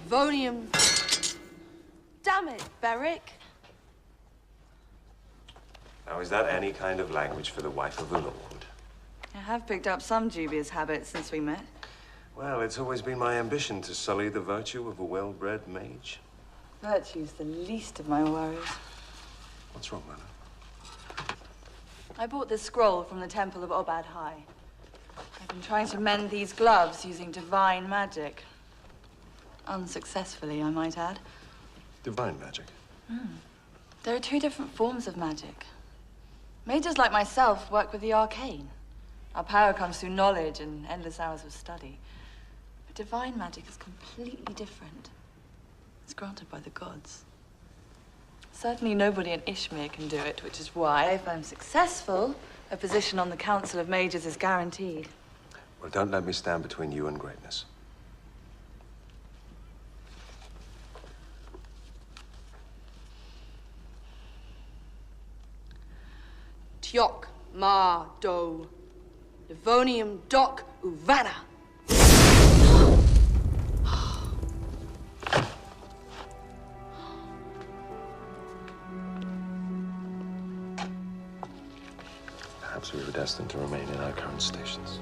Livonium. Damn it, Beric. Now, is that any kind of language for the wife of a lord? I have picked up some dubious habits since we met. Well, it's always been my ambition to sully the virtue of a well-bred mage. Virtue's the least of my worries. What's wrong, Lana? I bought this scroll from the Temple of Obad High. I've been trying to mend these gloves using divine magic. Unsuccessfully, I might add. Divine magic? There are two different forms of magic. Mages like myself work with the arcane. Our power comes through knowledge and endless hours of study. But divine magic is completely different. It's granted by the gods. Certainly nobody in Ishmir can do it, which is why, if I'm successful, a position on the Council of Mages is guaranteed. Well, don't let me stand between you and greatness. Tiok ma do. Livonium doc uvana. Perhaps we were destined to remain in our current stations.